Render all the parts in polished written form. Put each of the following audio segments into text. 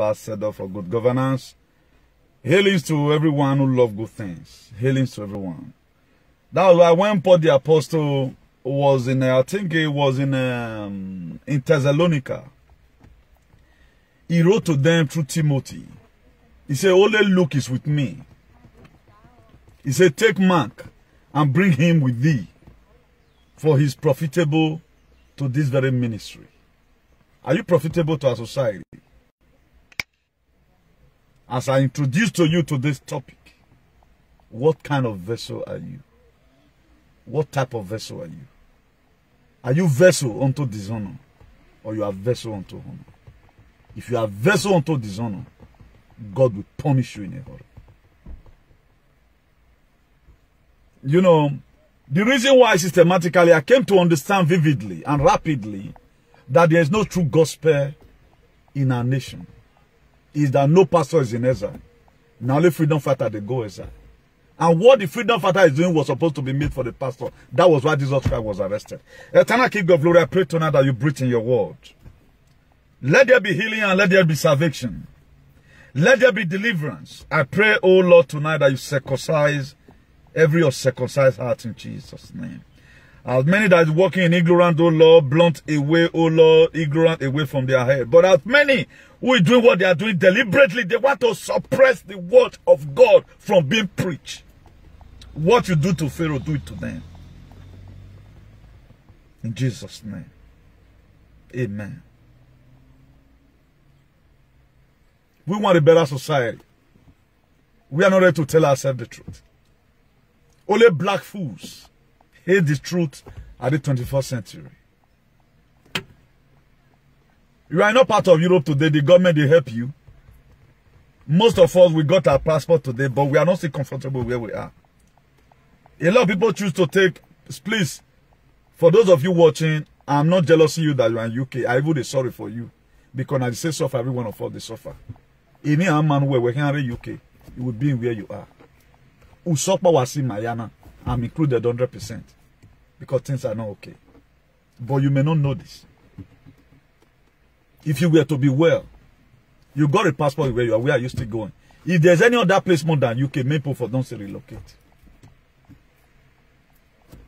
ambassador for good governance. Hailings to everyone who loves good things. Hailings to everyone. That was why when Paul the Apostle was in, I think it was in Thessalonica, he wrote to them through Timothy. He said, only Luke is with me. He said, take Mark and bring him with thee, for he is profitable to this very ministry. Are you profitable to our society? As I introduce to you to this topic, what kind of vessel are you? What type of vessel are you? Are you vessel unto dishonor, or you are vessel unto honor? If you are vessel unto dishonor, God will punish you in a hurry. You know, the reason why systematically I came to understand vividly and rapidly that there is no true gospel in our nation is that no pastor is in exile. Now only freedom fighter they go exile. And what the freedom fighter is doing was supposed to be made for the pastor. That was why Jesus Christ was arrested. Eternal King of Glory, I pray tonight that you breathe in your word. Let there be healing and let there be salvation. Let there be deliverance. I pray, oh Lord, tonight that you circumcise every uncircumcised heart in Jesus' name. As many that is walking in ignorance, oh Lord, blunt away, oh Lord, ignorant away from their head. But as many who are doing what they are doing deliberately, they want to suppress the word of God from being preached. What you do to Pharaoh, do it to them. In Jesus' name. Amen. We want a better society. We are not ready to tell ourselves the truth. Only black fools hate the truth at the 21st century. You are not part of Europe today. The government, they help you. Most of us, we got our passport today, but we are not still comfortable where we are. A lot of people choose to take, please, for those of you watching, I'm not jealous of you that you are in UK. I even sorry for you. Because I say suffer, every one of us, they suffer. Any man where we're in the UK, you will be where you are. Usopa was in Mayana. I'm included 100%. Because things are not okay. But you may not know this. If you were to be well, you got a passport where you are, where are you still going? If there's any other place more than UK, maybe for don't say relocate.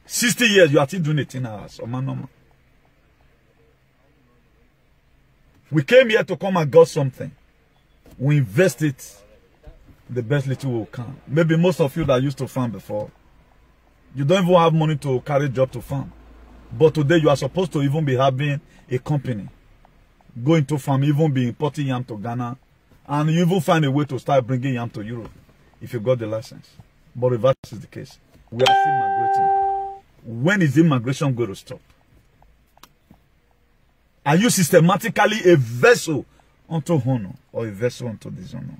60 years, you are still doing it in hours. We came here to come and got something. We invest it the best little we can. Maybe most of you that used to farm before, you don't even have money to carry job to farm. But today you are supposed to even be having a company. Going to farm, even be importing yam to Ghana. And you even find a way to start bringing yam to Europe. If you got the license. But reverse is the case. We are still migrating. When is immigration going to stop? Are you systematically a vessel unto honor or a vessel unto dishonor?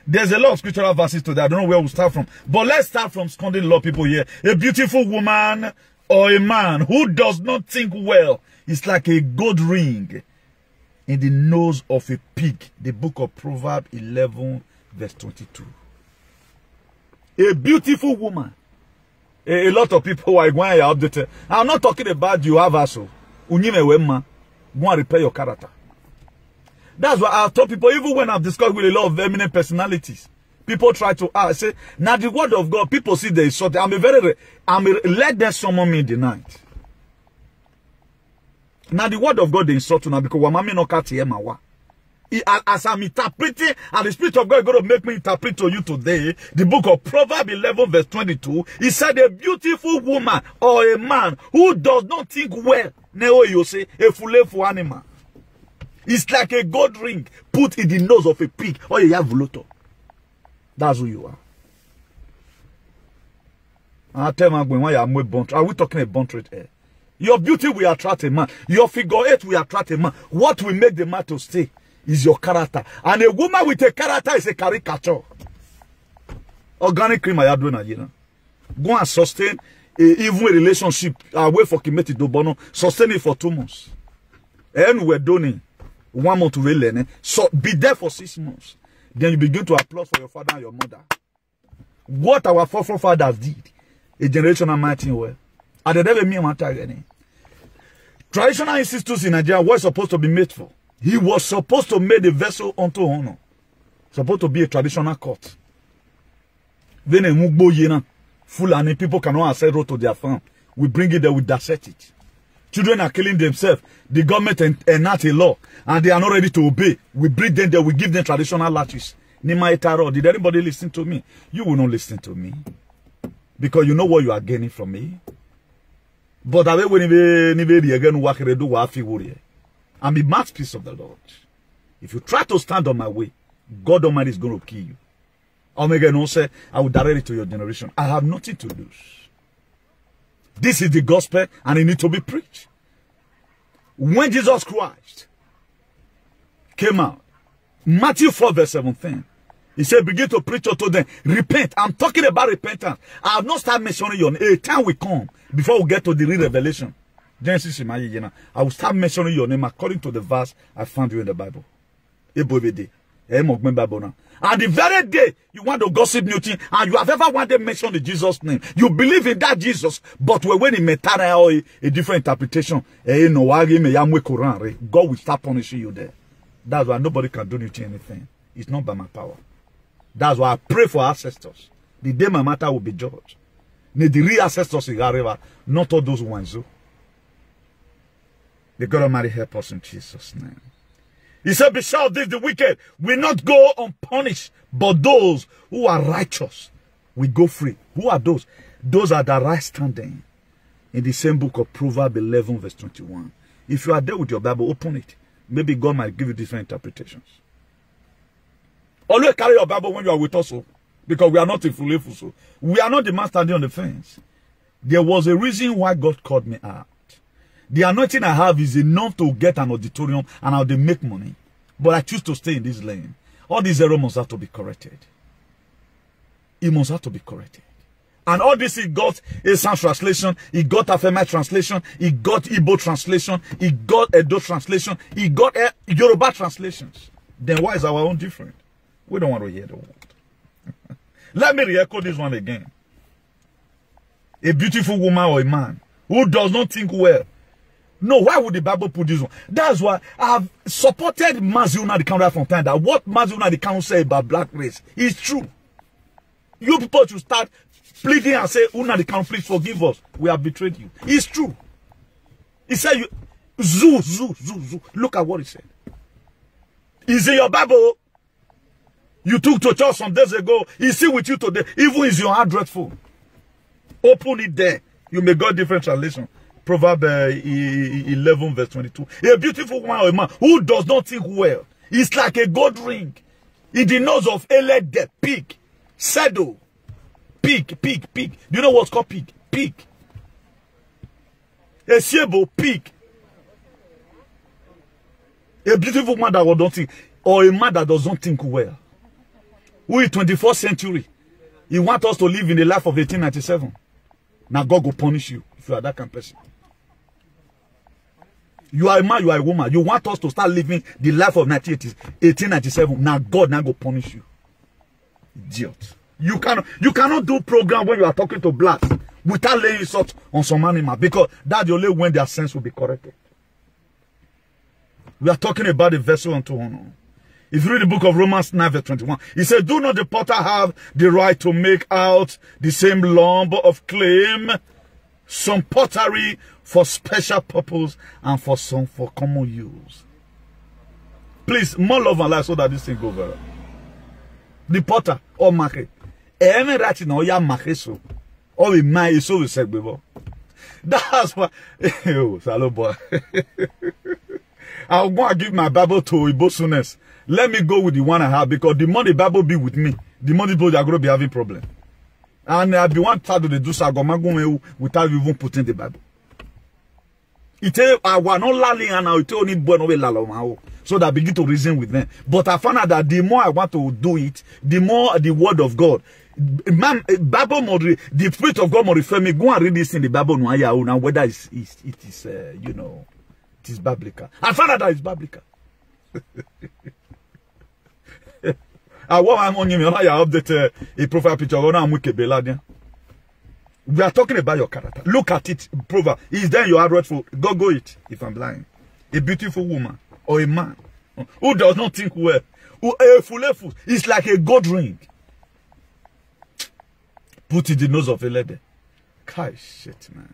There's a lot of scriptural verses today. I don't know where we'll start from. But let's start from scolding a lot of people here. A beautiful woman or a man who does not think well is like a gold ring in the nose of a pig. The book of Proverbs 11 verse 22. A beautiful woman. A lot of people are going to update. I'm not talking about you have also. Unyime wema. Go and repair your character. That's why I've told people, even when I've discussed with a lot of eminent personalities, people try to ask, say, now the word of God, people see they insult. Let them summon me in the night. Now the word of God they insult now because wamami no kati emawa. As I'm interpreting, and the Spirit of God is going to make me interpret to you today, the book of Proverbs 11 verse 22, he said a beautiful woman or a man who does not think well, you say, a full animal. It's like a gold ring put in the nose of a pig or a yavuloto. That's who you are. I tell my why are we talking about bond rate here? Your beauty will attract a man. Your figure eight will attract a man. What will make the man to stay is your character. And a woman with a character is a caricature. Organic cream I do now. Go and sustain even a relationship away for Kimeti Dobono. Sustain it for 2 months. And we're doing 1 month to learn. So be there for 6 months. Then you begin to applaud for your father and your mother. What our forefathers did, a generational mighty well. And they never mean matter any. Traditional institutes in Nigeria were supposed to be made for He was supposed to make the vessel unto honor. Supposed to be a traditional court. Then a mugbo yena. Fulani people cannot access road to their farm. We bring it there, we dissect it. Children are killing themselves. The government enact a law and they are not ready to obey. We bring them there, we give them traditional latches. Nima Etaro, did anybody listen to me? You will not listen to me. Because you know what you are gaining from me. But I will again work do wafi I'm the mouthpiece of the Lord. If you try to stand on my way, God Almighty is going to kill you. Omega no say, I will direct it to your generation. I have nothing to lose. This is the gospel and it needs to be preached. When Jesus Christ came out, Matthew 4 verse 17, he said, begin to preach unto them, repent. I'm talking about repentance. I have not started mentioning your name. A time will come before we get to the real revelation. Genesis, I will start mentioning your name according to the verse I found you in the Bible. And the very day you want to gossip new thing, and you have ever wanted to mention the Jesus name, you believe in that Jesus, but when in a different interpretation, God will start punishing you there. That's why nobody can do anything. It's not by my power. That's why I pray for ancestors. The day my matter will be judged. The real ancestors in Gareva, not all those ones. The God Almighty help us in Jesus' name. He said, besides this, the wicked will not go unpunished, but those who are righteous will go free. Who are those? Those are the right standing. In the same book of Proverbs 11 verse 21. If you are there with your Bible, open it. Maybe God might give you different interpretations. Always carry your Bible when you are with us, because we are not in full. So we are not the man standing on the fence. There was a reason why God called me out. The anointing I have is enough to get an auditorium and how they make money. But I choose to stay in this lane. All these errors must have to be corrected. It must have to be corrected. And all this, he got a Psalm translation, he got a Afema translation, he got Igbo translation, he got Edo translation, he got Yoruba translations. Then why is our own different? We don't want to hear the word. Let me re-echo this one again. A beautiful woman or a man who does not think well. No, why would the Bible put this one? That's why I have supported Mazuna the Council from time that what Mazuna the Council say about black race is true. You people should start pleading and say, Una the Council, please forgive us. We have betrayed you. It's true. He said, you, zoo. Look at what he said. Is in your Bible. You took to church some days ago. He's still with you today. Even is your Android phone. Open it there. You may go different translation. Proverbs 11 verse 22. A beautiful woman or a man who does not think well. It's like a gold ring. In the nose of Elede, pig. Saddle. Pig. Do you know what's called pig? Pig. A siebo, pig. A beautiful woman that don't think, or a man that does not think well. Who in 24th century, he wants us to live in the life of 1897. Now God will punish you if you are that kind of person. You are a man, you are a woman. You want us to start living the life of 1897. Now God now go punish you. Idiot. You cannot do program when you are talking to blacks without laying salt on some animal, because that's the only when their sense will be corrected. We are talking about the vessel unto honor. If you read the book of Romans 9 verse 21, he said, do not the potter have the right to make out the same lump of clay, some pottery for special purpose and for some for common use? Please, more love and life so that this thing go well. The potter or market. Every right in all your market so. Or in my so we said before. That's why. Oh, hello boy. I'll go and give my Bible to Ibosunes. Let me go with the one I have, because the more the Bible be with me, the more the people are going to be having problem. And I'll be one part of the do sagomagun without even putting the Bible. It I was not lolling and I only born away lalomao. So that I begin to reason with them. But I found out that the more I want to do it, the more the word of God. Man, Bible model, the Spirit of God will refer me. Go and read this in the Bible now, whether it is you know, it is biblical. I found out that it's biblical. I want on you, I update a profile picture. We are talking about your character. Look at it, proverb. Is there your advert for? Go it. If I'm blind, a beautiful woman or a man Who does not think well? It's like a gold ring. Put in the nose of a lady. Kai shit, man.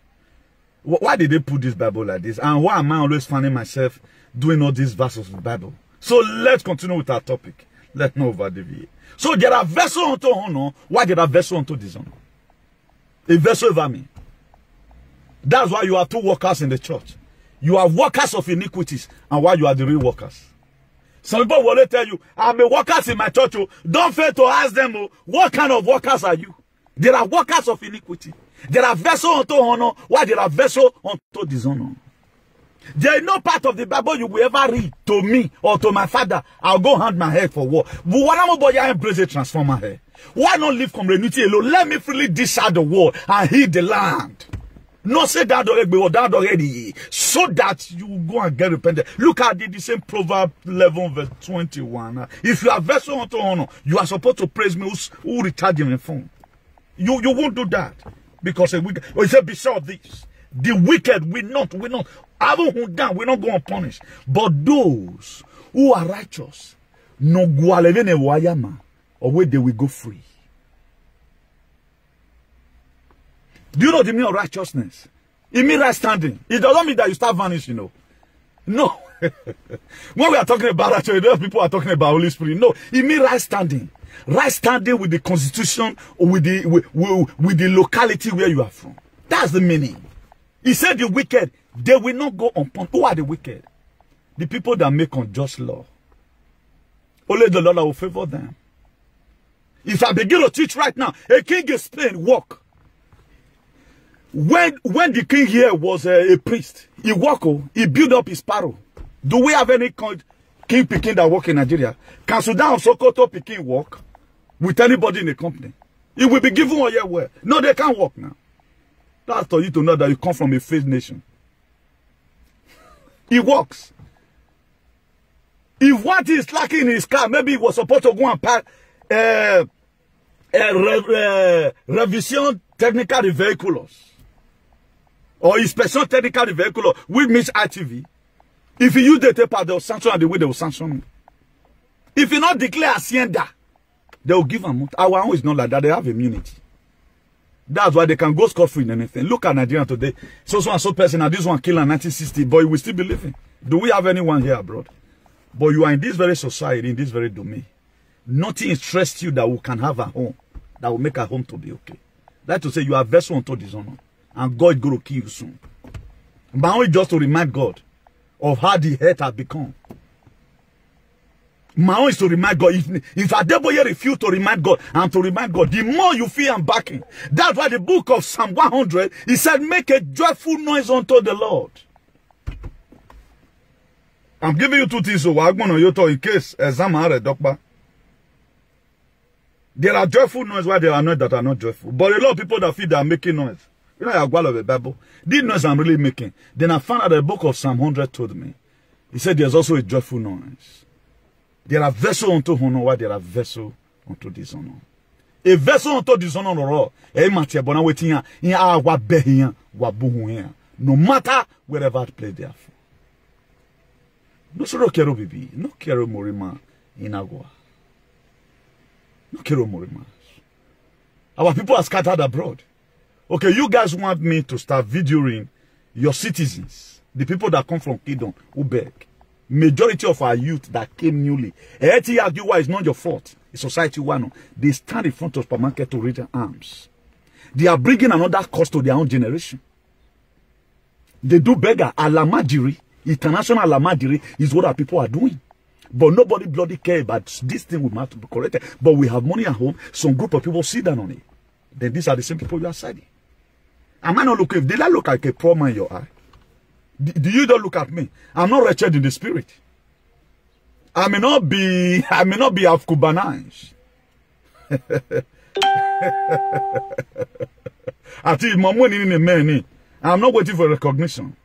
Why did they put this Bible like this? And why am I always finding myself doing all these verses of the Bible? So let's continue with our topic. Let's not over deviate. So there are vessels unto honor. Why there are vessels unto dishonor? A vessel over me. That's why you have two workers in the church. You are workers of iniquities, and why you are the real workers. Some people will tell you, I'm a workers in my church. Don't fail to ask them, what kind of workers are you? There are workers of iniquity. There are vessels unto honor, while there are vessels unto dishonor. There is no part of the Bible you will ever read to me or to my father. I'll go hand my head for war. But when I'm about to embrace a transformer here, why not live community alone? Let me freely decide the world and heal the land. Not say that already, so that you go and get repented. Look at the same Proverbs 11 verse 21. If you are vessel unto honor, you are supposed to praise me who recharge your phone. You won't do that. Because a wicked, he said, be sure of this. The wicked will not, we're not going to punish. But those who are righteous, no gualevene wayama, or where they will go free. Do you know the meaning of righteousness? It means right standing. It doesn't mean that you start vanishing, No. When we are talking about righteousness, people are talking about Holy Spirit. No, it means right standing. Right standing with the constitution or with the locality where you are from. That's the meaning. He said the wicked, they will not go unpunished. Who are the wicked? The people that make unjust law. Only the Lord will favor them. If I begin to teach right now, a king explained work. When the king here was a priest, he worked, he built up his sparrow. Do we have any king Peking that work in Nigeria? Can Sudan of Sokoto Peking work with anybody in the company? It will be given a year where. No, they can't work now. That's for you to know that you come from a faith nation. He works. If what is lacking in his car, maybe he was supposed to go and pack revision technical vehiculos. Or inspection technical vehicular, which means ITV. If you use the paper, they will sanction and the way they will sanction me. If you not declare Hacienda, they will give a month. Our own is not like that. They have immunity. That's why they can go scot-free in anything. Look at Nigeria today. So and so person, and this one killed in 1960, but we still be living. Do we have anyone here abroad? But you are in this very society, in this very domain. Nothing interests you that we can have a home, that will make a home to be okay. That's to say you are vessel unto dishonor. And God is going to kill you soon. But only just to remind God of how the hurt has become. My own is to remind God. If Adeboye refuse to remind God and to remind God, the more you feel I'm backing. That's why the book of Psalm 100, he said, make a joyful noise unto the Lord. I'm giving you two things, so I'm going to you in case exam are doctor. There are joyful noise while there are noise that are not joyful. But a lot of people that feel they are making noise. You know, I have of a Bible. This noise I'm really making. Then I found out the book of Psalm 100 told me. He said there's also a joyful noise. There are vessels unto honor while there are vessels unto dishonor. A vessel unto dishonor, no matter wherever place they are from. No soro kero bibi, no kero morima inagwa. No kero morima. Our people are scattered abroad. Okay, you guys want me to start videoing your citizens, the people that come from Kingdom, who beg. Majority of our youth that came newly. It's not your fault. It's society one. They stand in front of supermarket to raise their arms. They are bringing another cost to their own generation. They do beggar. Alamajiri, international Alamajiri is what our people are doing. But nobody bloody care about this thing will have to be corrected. But we have money at home. Some group of people sit down on it. Then these are the same people you are siding. Am I not looking? Did I look like a poor man in your eye? Do you don't look at me? I'm not wretched in the spirit. I may not be of Kubanaj. I think my money in a man. I'm not waiting for recognition.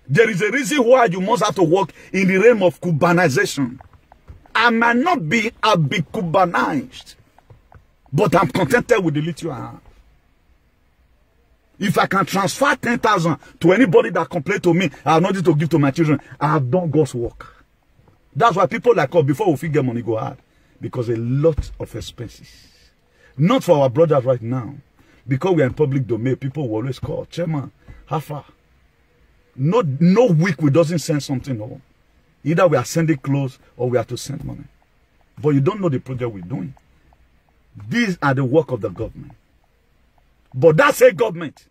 There is a reason why you must have to work in the realm of Cubanization. I might not be a big Cubanized, but I'm contented with the little I have. If I can transfer 10,000 to anybody that complains to me, I have nothing to give to my children. I have done God's work. That's why people like us, before we figure money, go hard. Because a lot of expenses. Not for our brothers right now. Because we are in public domain, people will always call, Chairman, how far? No week we doesn't send something home. Either we are sending clothes or we are to send money. But you don't know the project we're doing. These are the work of the government. But that's a government.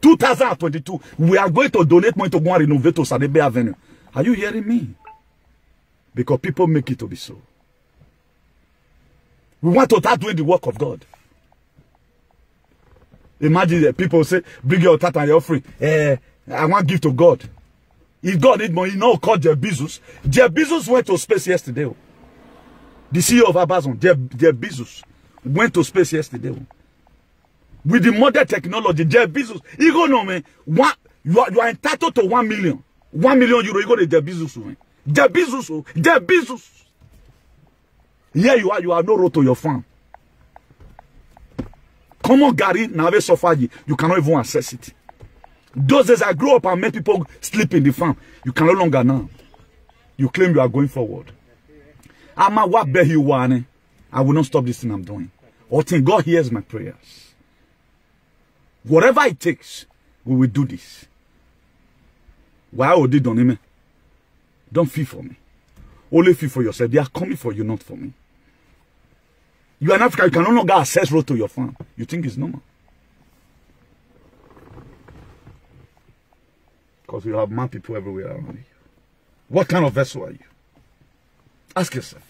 2022, we are going to donate money to go and renovate to Sadebe Avenue. Are you hearing me? Because people make it to be so. We want to start doing the work of God. Imagine that people say, bring your tithe and your offering. I want to give to God. If God need money, you know, call Jeff Bezos. Jeff Bezos went to space yesterday. The CEO of Amazon, Jeff Bezos, went to space yesterday. With the modern technology, Jeff Bezos, you go know me, you are entitled to 1 million. 1 million euro, you go to Jeff Bezos. Jeff Bezos, Jeff Bezos. Here you are no road to your farm. Come on, Gary, now they suffer you cannot even access it. Those days I grew up and made people sleep in the farm. You can no longer now. You claim you are going forward. I will not stop this thing I'm doing. Until God hears my prayers. Whatever it takes, we will do this. Why would they don't me? Don't feel for me. Only feel for yourself. They are coming for you, not for me. You are in Africa, you can no longer access road to your farm. You think it's normal? Because you have mad people everywhere around you. What kind of vessel are you? Ask yourself.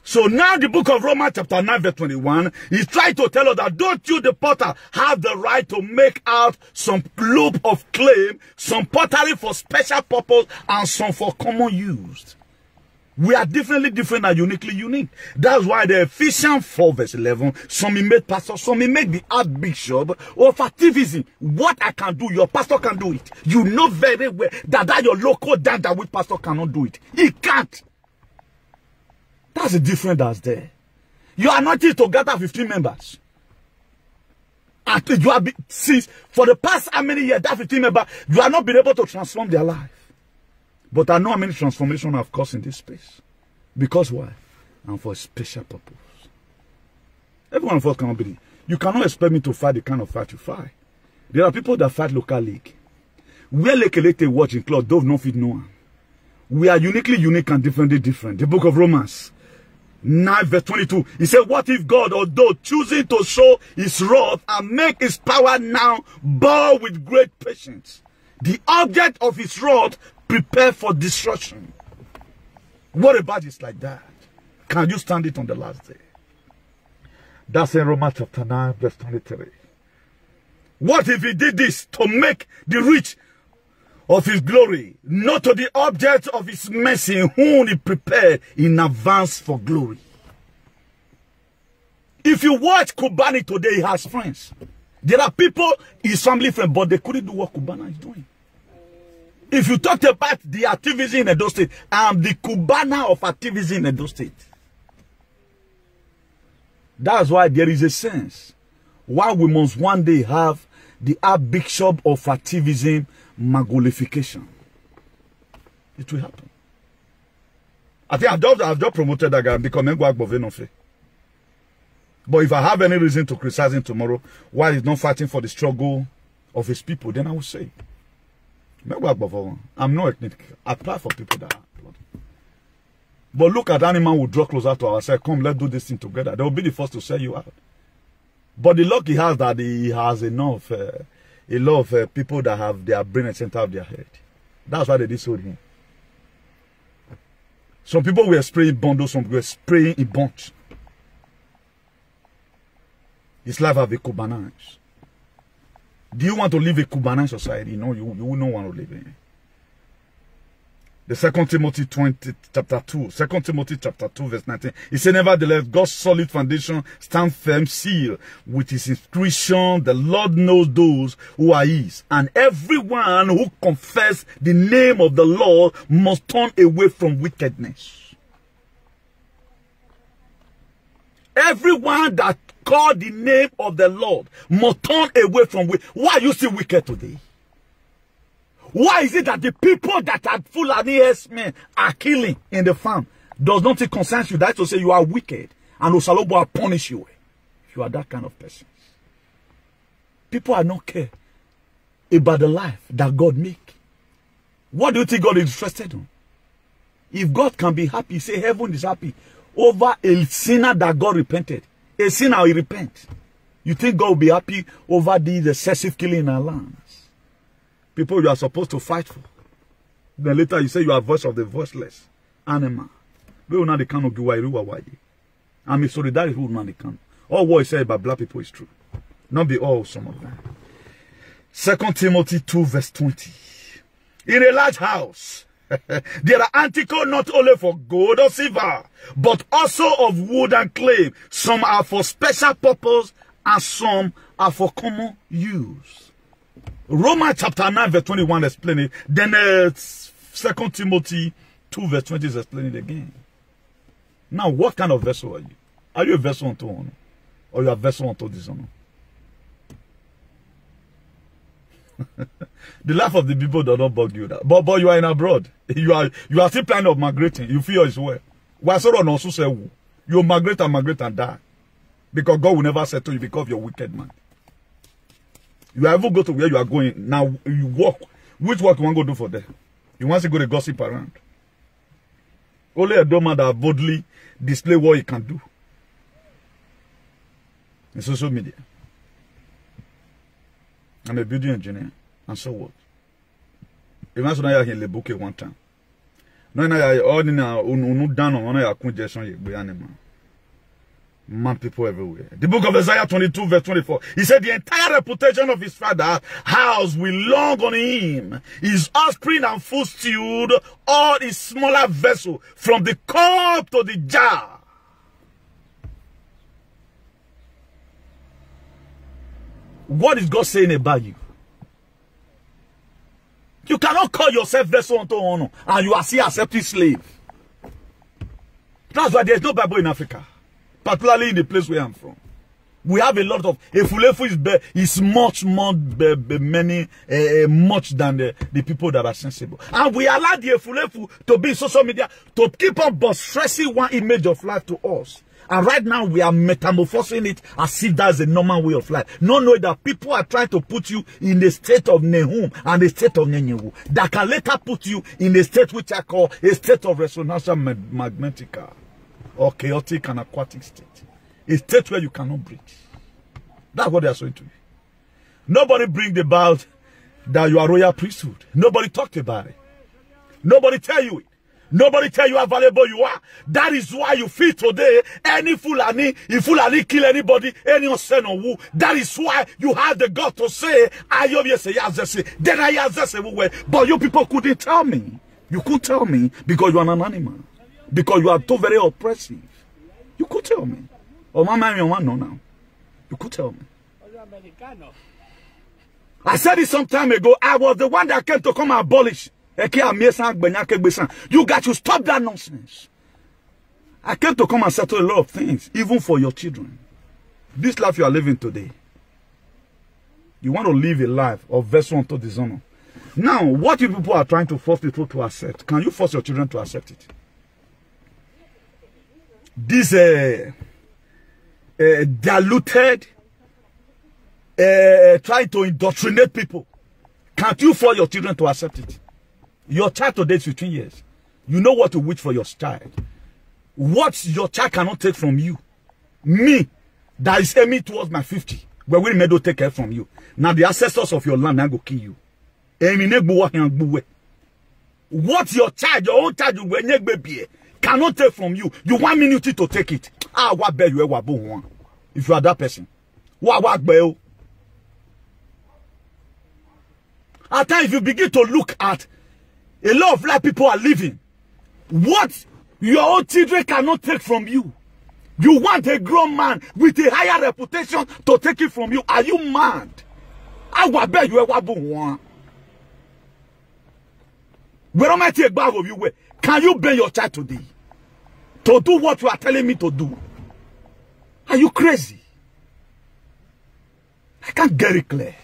So now the book of Romans chapter 9 verse 21 is trying to tell us that don't you the potter have the right to make out some loop of clay, some pottery for special purpose and some for common use. We are definitely different and uniquely unique. That's why the Ephesians 4 verse 11, some made pastor, some made the archbishop of activism. What I can do, your pastor can do it. You know very well that your local dancer with pastor cannot do it. He can't. That's the difference that's there. You are not to gather 15 members. And you have since for the past how many years, that 15 members, you have not been able to transform their life. But I know how many transformations I've caused in this space. Because why? And for a special purpose. Every one of us cannot believe. You cannot expect me to fight the kind of fight you fight. There are people that fight local league. Where Lekelete watch in club, those no fit no one. We are uniquely unique and differently different. The book of Romans 9 verse 22. He said, what if God, although choosing to show his wrath and make his power now, bore with great patience the object of his wrath, prepare for destruction. What about it like that? Can you stand it on the last day? That's in Romans chapter 9 verse 23. What if he did this to make the rich of his glory, not to the object of his mercy, whom he prepared in advance for glory? If you watch Kubani today, he has friends. There are people, his family friends, but they couldn't do what Kubana is doing. If you talk about the activism in Edo State, I'm the Cubana of activism in Edo State. That's why there is a sense why we must one day have the Archbishop of activism magnification. It will happen. I think I've just promoted that guy and become Ngwagbo. But if I have any reason to criticize him tomorrow, why he's not fighting for the struggle of his people, then I will say, I'm no ethnic. I apply for people that are blood. But look at any man who draw closer to us. Say, come, let's do this thing together. They will be the first to sell you out. But the luck he has that he has enough, a lot of people that have their brain at the center of their head. That's why they disowned him. Some people were spraying bundles, some people were spraying in bunch. His life have a Kubanite. Do you want to live a Kubanite society? No, you will not want to live in it. The 2 Timothy 2 verse 19. He said, nevertheless, God's solid foundation stand firm, seal with his inscription. The Lord knows those who are his. And everyone who confess the name of the Lord must turn away from wickedness. Everyone that call the name of the Lord must turn away from wickedness. Why are you still wicked today? Why is it that the people that are Fulani men are killing in the farm does not concern you? That's to say you are wicked and Osalobo will punish you if you are that kind of person. People are not care about the life that God make. What do you think God is interested in? If God can be happy, say heaven is happy over a sinner that God repented. A sinner will repent. You think God will be happy over the excessive killing in our lands? People you are supposed to fight for. Then later you say you are voice of the voiceless animal. We will not the kind of Guwairu. I'm a solidarity who will not the kind. All what is said about black people is true. Not be all, some of them. 2 Timothy 2 verse 20. In a large house, there are articles not only for gold or silver, but also of wood and clay. Some are for special purpose and some are for common use. Romans chapter 9 verse 21 explain it. Then 2 Timothy 2 verse 20 is explaining it again. Now, what kind of vessel are you? Are you a vessel unto honor? Or you are a vessel unto dishonor? The life of the people does not bug you. That. But you are in abroad. You are still planning of migrating. You feel as well. Why so don't also say you migrate and die. Because God will never settle you because you're a wicked man. You ever go to where you are going. Now you walk. Which work you want to go do for there? You want to go to gossip around. Only a dumb man that boldly display what he can do. In social media. I'm a building engineer. And so what? Even so now you're in book one time. No, you're all in a down on a congestion, you animal. Man, people everywhere. The book of Isaiah 22 verse 24. He said the entire reputation of his father's house will long on him. His offspring and food stewed all his smaller vessel from the cup to the jar. What is God saying about you? You cannot call yourself vessel unto honor and you are still accepting slave. That's why there's no Bible in Africa. Particularly in the place where I'm from. We have a lot of Efulefu is much more much than the people that are sensible. And we allow the Efulefu to be in social media to keep on stressing one image of life to us. And right now we are metamorphosing it as if that's a normal way of life. Not knowing that people are trying to put you in the state of Nehum and the state of Nenyewu. That can later put you in a state which I call a state of resonantia magnetica. Or chaotic and aquatic state. A state where you cannot breathe. That's what they are saying to you. Nobody bring about that you are royal priesthood. Nobody talked about it. Nobody tell you it. Nobody tell you how valuable you are. That is why you feel today, any Fulani, if Fulani kill anybody, any son or who, that is why you have the God to say, then I but you people couldn't tell me. You couldn't tell me because you are an animal. Because you are too very oppressive. You could tell me. Oh, my man, you want to know now. You could tell me. I said it some time ago. I was the one that came to come and abolish. You got to stop that nonsense. I came to come and settle a lot of things, even for your children. This life you are living today. You want to live a life of vessel unto dishonor. Now, what you people are trying to force people to accept, can you force your children to accept it? This diluted, trying to indoctrinate people. Can't you force your children to accept it? Your child today is 15 years. You know what to wish for your child. What your child cannot take from you. Me, that is aiming towards my 50. Where we may take care from you. Now the ancestors of your land now go kill you. What your child, your own child, cannot take from you. You want me to take it. If you are that person. At times, if you begin to look at a lot of life people are living, what your own children cannot take from you. You want a grown man with a higher reputation to take it from you. Are you mad? Can you bear your child today to do what you are telling me to do? Are you crazy? I can't get it clear.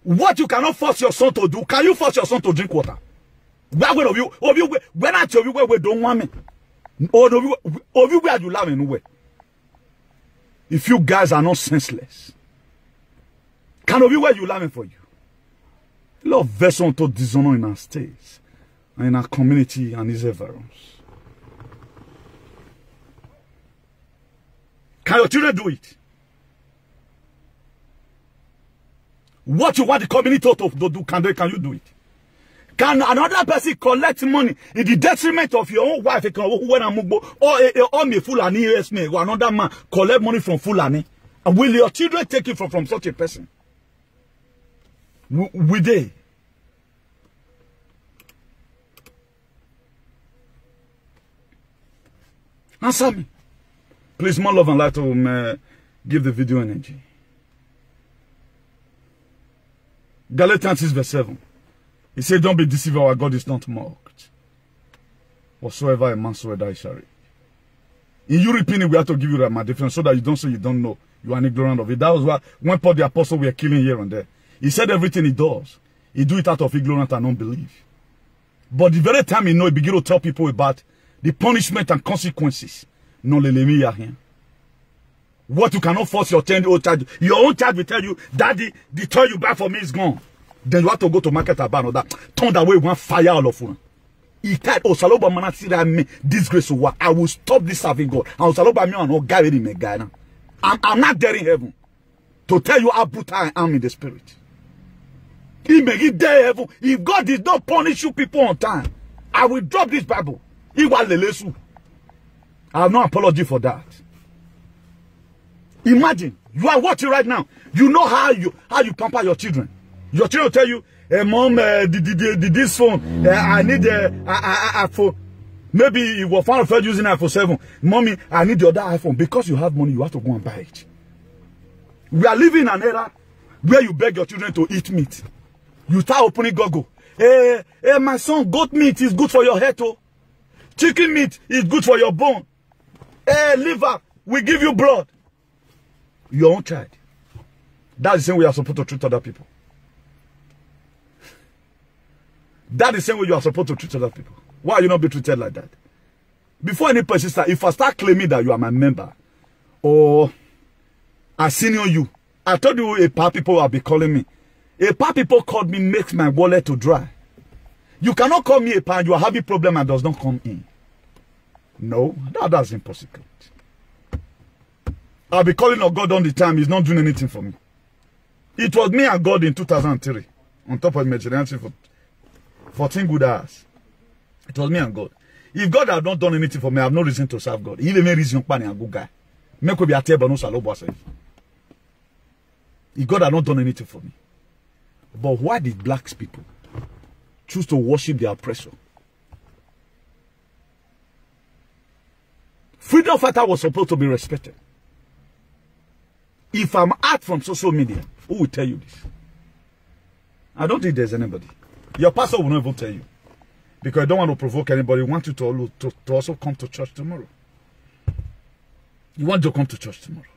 What you cannot force your son to do, can you force your son to drink water? When I tell you where we don't want me, or where you love me, if you guys are not senseless, can be where you love me for you? Love vessel to dishonor in our states and in our community and its environs. Can your children do it? What you want the community to do, can you do it? Can another person collect money in the detriment of your own wife or me Fulani or another man collect money from Fulani? And will your children take it from such a person? Will they? Answer me. Please, more love and light to give the video energy. Galatians 6 verse 7. He said, don't be deceived, our God is not mocked. Whatsoever a man soweth, he shall reap. In European, we have to give you my difference so that you don't say you don't know. You are ignorant of it. That was why when Paul the Apostle were killing here and there. He said everything he does, he do it out of ignorance and unbelief. But the very time he know, he begin to tell people about the punishment and consequences. No lelemi here. What you cannot force your 10-year-old child. Your own child will tell you, Daddy, the toy you buy for me is gone. Then you have to go to market and buy another. Turn away one fire all of you. He said, oh, Saloba Manasira me disgrace. I will stop this serving God. And Saloba me and guy in me guy. I'm not there in heaven to tell you how brutal I am in the spirit. He may get there in heaven. If God did not punish you people on time, I will drop this Bible. He will lelesu. I have no apology for that. Imagine you are watching right now. You know how you pamper your children. Your children will tell you, hey, Mom, this phone, I need iPhone. Maybe you were found first using iPhone 7. Mommy, I need the other iPhone. Because you have money, you have to go and buy it. We are living in an era where you beg your children to eat meat. You start opening Google. Hey, my son, goat meat is good for your head, oh. Chicken meat is good for your bone. Hey, liver, we give you blood. Your own child. That's the same way you are supposed to treat other people. That's the same way you are supposed to treat other people. Why are you not being treated like that? Before any person start, if I start claiming that you are my member, or I senior you, I told you a paar people will be calling me. A paar people called me, makes my wallet to dry. You cannot call me a paar, you are having problem and does not come in. No, that's impossible. I'll be calling on God on the time. He's not doing anything for me. It was me and God in 2003. On top of Mediterranean for 14 good hours. It was me and God. If God had not done anything for me, I have no reason to serve God. He may reason to a good guy. Make be a table no salobo. If God had not done anything for me. But why did black people choose to worship their oppressor? Freedom fighter was supposed to be respected. If I'm out from social media, who will tell you this? I don't think there's anybody. Your pastor will not even tell you. Because I don't want to provoke anybody. I want you to also come to church tomorrow. You want to come to church tomorrow.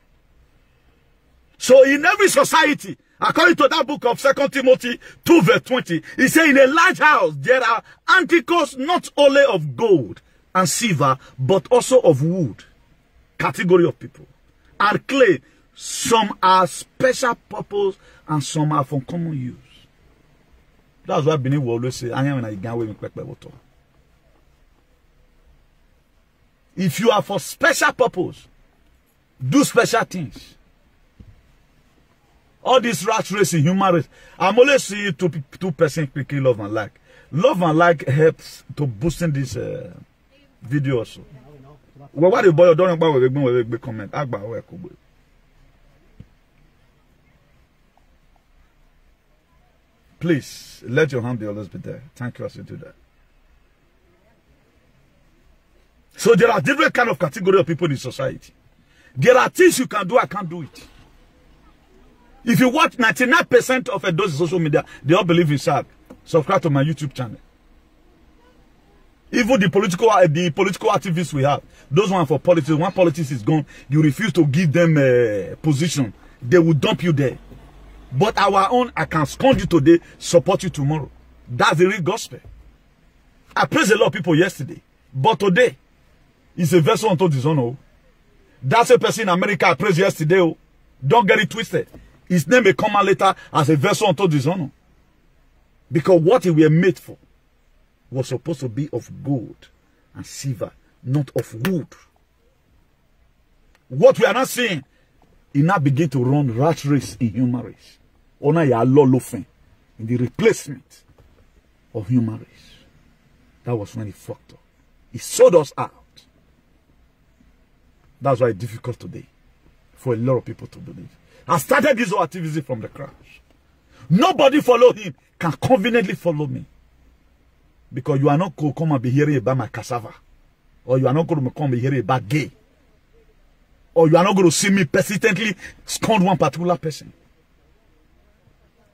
So in every society, according to that book of 2 Timothy 2 verse 20, it says in a large house there are articles not only of gold and silver, but also of wood. Category of people. And clay. Some are special purpose and some are for common use. That's why Benin will always say, if you are for special purpose, do special things. All this rat race in human race, I'm always seeing two person quickly love and like. Love and like helps to boosting this video also. Well, what the boy don't know comment. Please, let your hand always be there. Thank you as you do that. So there are different kind of category of people in society. There are things you can do, I can't do it. If you watch 99% of those in social media, they all believe in SAG. Subscribe to my YouTube channel. Even the political activists we have, those ones for politics, when politics is gone, you refuse to give them a position, they will dump you there. But our own, I can scold you today, support you tomorrow. That's the real gospel. I praised a lot of people yesterday. But today, it's a vessel unto dishonor. That's a person in America I praised yesterday. Oh. Don't get it twisted. His name may come out later as a vessel unto dishonor. Because what he were made for was supposed to be of gold and silver, not of wood. What we are not seeing, he now begin to run rat race in human race. Honor ya in the replacement of human race. That was when he fucked up. He sold us out. That's why it's difficult today for a lot of people to believe. I started this whole activity from the crash. Nobody follow him can conveniently follow me. Because you are not going to come and be hearing about my cassava. Or you are not going to come and be hearing about gay. Or you are not going to see me persistently scorn one particular person.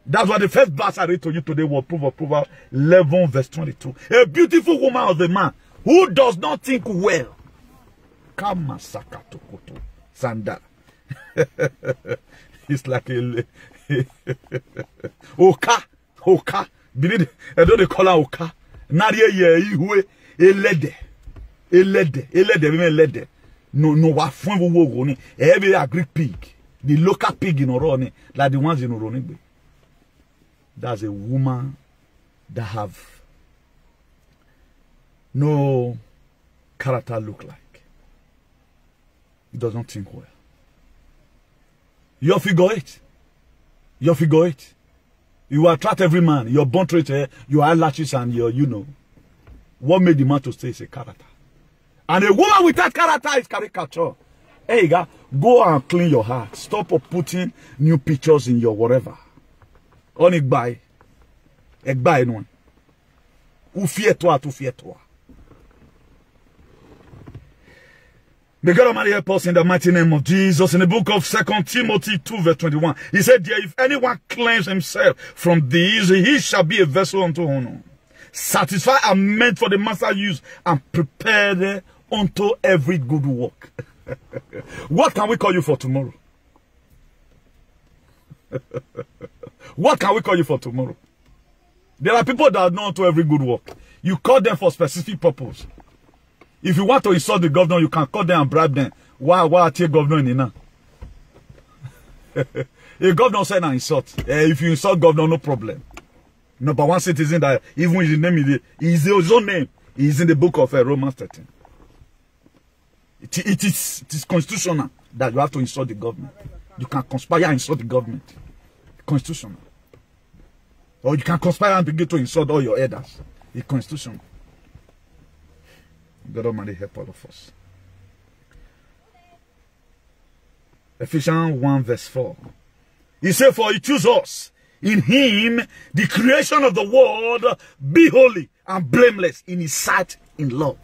That's why the first verse I read to you today was Proverbs 11 verse 22. A beautiful woman of the man who does not think well. Kama sakatokoto. Sanda. It's like a Oka. Oka. Believe I don't call her Oka. Nadia ye ihwe elede. Elede. Elede me elede. No wa fun wo go ni. Every agri pig. The local pig in Oroni, like the ones in Oroni. That's a woman that have no character look like. It does not think well. You figure it. You figure it. You attract every man. Your bone trait, your eyelashes, and your, you know. What made the man to stay is a character. And a woman without character is caricature. Hey, go and clean your heart. Stop putting new pictures in your whatever. On Egbai. Egbai no. Ou fier toi, tout fier toi. May God Almighty help us in the mighty name of Jesus. In the book of 2 Timothy 2 verse 21, he said, "Dear, if anyone claims himself from these, he shall be a vessel unto honor, satisfied and meant for the master's use, and prepared unto every good work." What can we call you for tomorrow? What can we call you for tomorrow? There are people that are known to every good work. You call them for specific purpose. If you want to insult the governor, you can call them and bribe them. Why I take governor in now? A governor said an insult. If you insult governor, no problem. Number one citizen that even his name is his own name. He is in the book of Romans 13. It is constitutional that you have to insult the government. You can conspire and insult the government. Constitutional. Or you can conspire and begin to insult all your elders. It's constitutional. God Almighty help all of us. Ephesians 1 verse 4. He said, "For he chose us in him, the creation of the world, be holy and blameless in his sight in love."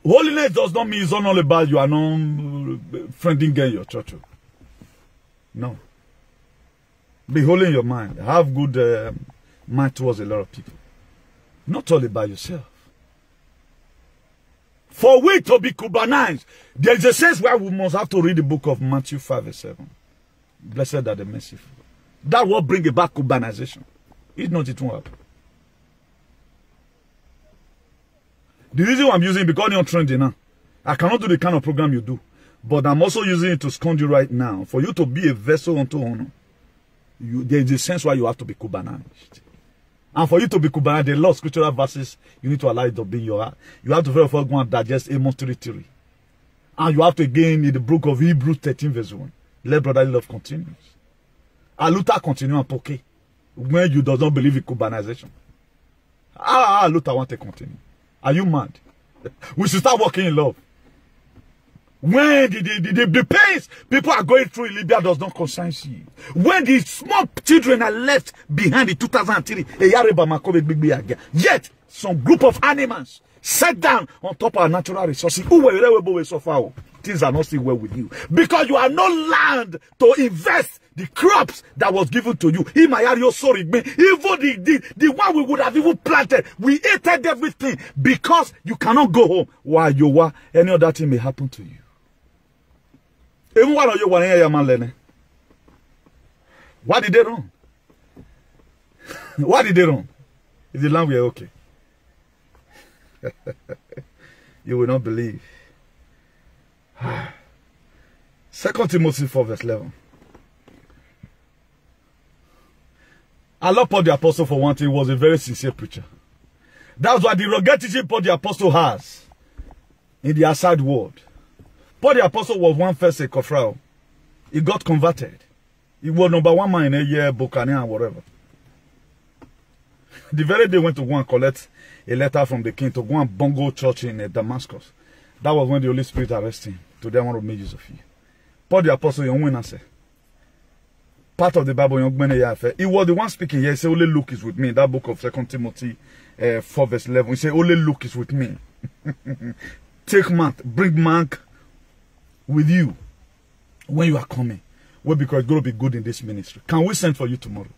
Holiness does not mean it's not all about you are not friending in your church. No. Be holy in your mind. Have good mind towards a lot of people. Not all about yourself. For we to be Cubanized, there is a sense where we must have to read the book of Matthew 5 verse 7. Blessed are the merciful. That will bring about Cubanization. It's not, it won't happen. The reason why I'm using it because you're trendy now. I cannot do the kind of program you do. But I'm also using it to scold you right now. For you to be a vessel unto honor, there is a sense why you have to be Cubanized. And for you to be Cubanized, there are a lot of scriptural verses you need to allow it to be in your heart. You have to first go and digest Amos 3:3. And you have to again in the book of Hebrews 13 verse 1. Let brotherly love continues. Luther continue and poke when you do not believe in Cubanization. Luther want to continue. Are you mad? We should start working in love. When the pains people are going through in Libya does not concern you. When the small children are left behind in 2003, yet some group of animals sat down on top of our natural resources. Things are not still well with you. Because you have no land to invest the crops that was given to you. Even the one we would have even planted, we ate everything because you cannot go home. While you were, any other thing may happen to you. Even one of you want to hear your man learning. Why did they run? Why did they run? If the land were okay. You will not believe. 2 Timothy 4 verse 11. I love Paul the Apostle for one thing. He was a very sincere preacher. That's why the rugged teaching Paul the Apostle has in the outside world. Paul the Apostle was one first a Kofrao. He got converted. He was #1 man in a year, Bokania and whatever. The very day went to go and collect a letter from the king to go and bongo church in Damascus. That was when the Holy Spirit arrested him. Today I want to make use of you. Paul the Apostle, young winner, say. Part of the Bible, young man, he was the one speaking here. He said, only Luke is with me. In that book of 2 Timothy 4 verse 11. He said, only Luke is with me. Take Mark, bring Mark with you when you are coming. Well, because it's going to be good in this ministry. Can we send for you tomorrow?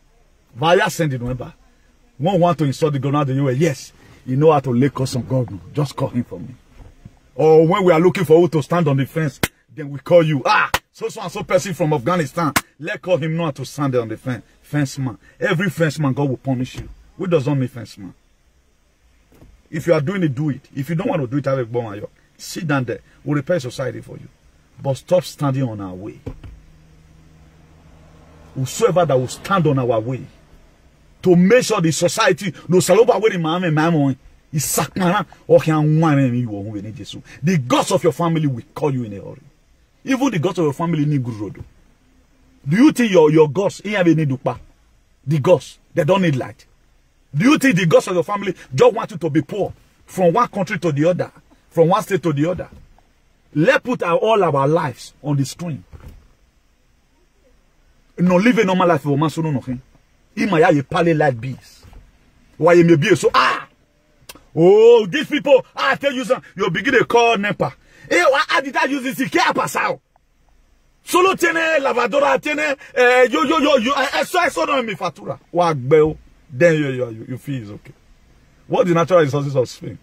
Via send it, remember. One want to install the governor, the US. Yes, you know how to lay us on God. Just call him for me. Or when we are looking for who to stand on the fence, then we call you. So and so person from Afghanistan. Let's call him know how to stand there on the fence. Fenceman. Every fenceman, God will punish you. Who doesn't mean fenceman? If you are doing it, do it. If you don't want to do it, have a bomb. Sit down there. We'll repair society for you. But stop standing on our way. Whosoever that will stand on our way to make sure the society no saloba wey mama is sakmana or can one you Jesus. The gods of your family will call you in a hurry. Even the gods of your family need good road. Do you think your gods have any dupa? The gods, they don't need light. Do you think the gods of your family just want you to be poor from one country to the other, from one state to the other? Let's put all our lives on the screen. No live a normal life for Masuno nothing. Imaya ye pale like bees. Why you may be so oh, these people, I tell you something, you begin to call NEPA. Eh, why did I use this? Care pasao. Solo tiene lavadora tiene yo I saw no me fatura. Wag bell. Then you feel it's okay. What the natural resources of Spain?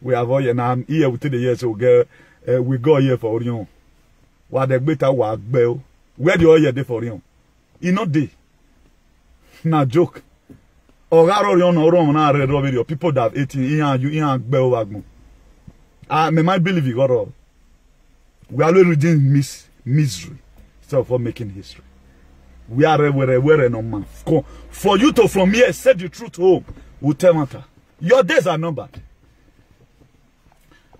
We have all now here within the years we go here for Orion. What the better wag bell. Where the oil there for Orion? You know day. Na joke. Orion or na red video. People that have 18 you bell wagmo. Me might believe you got all. We are reading misery instead of making history. We are where no man. For you to from here say the truth home, will tell matter. Your days are numbered.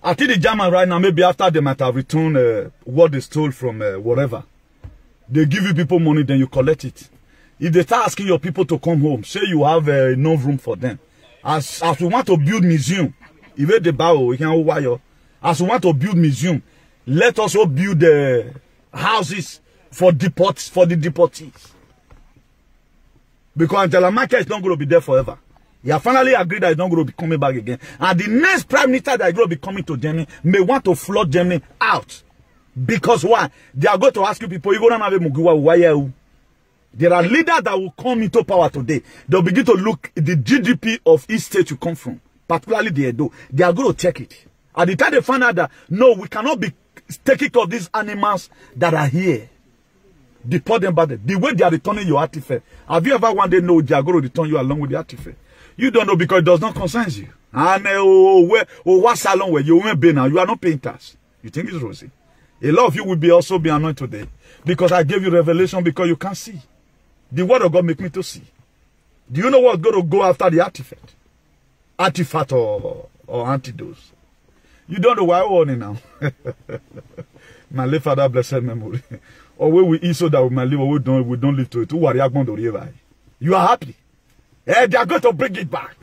I think the German right now, maybe after they might have returned what they stole from whatever. They give you people money, then you collect it. If they start asking your people to come home, say you have enough room for them. As we want to build museum, if they bow, we can wire. As we want to build museum, let us also build houses for the deportees. Because Angela Merkel is not going to be there forever. He has finally agreed that he's not going to be coming back again. And the next prime minister that is going to be coming to Germany may want to flood Germany out. Because why? They are going to ask you people, there are leaders that will come into power today. They'll begin to look at the GDP of each state you come from, particularly the Edo. They are going to check it. At the time they find out that, no, we cannot be taking care of these animals that are here. Deport them back there. The way they are returning your artifact. Have you ever one day know they are going to return you along with the artifact? You don't know because it does not concern you. And what salon where you won't be now? You are not paying tax. You think it's rosy. A lot of you will be also be anointed today. Because I gave you revelation because you can't see. The word of God make me to see. Do you know what's going to go after the artifact? Artifact or antidote? You don't know why I want it now. My late father, blessed memory. Or where we eat so that we might live, or we don't live to it. You are happy. Eh, they are going to bring it back.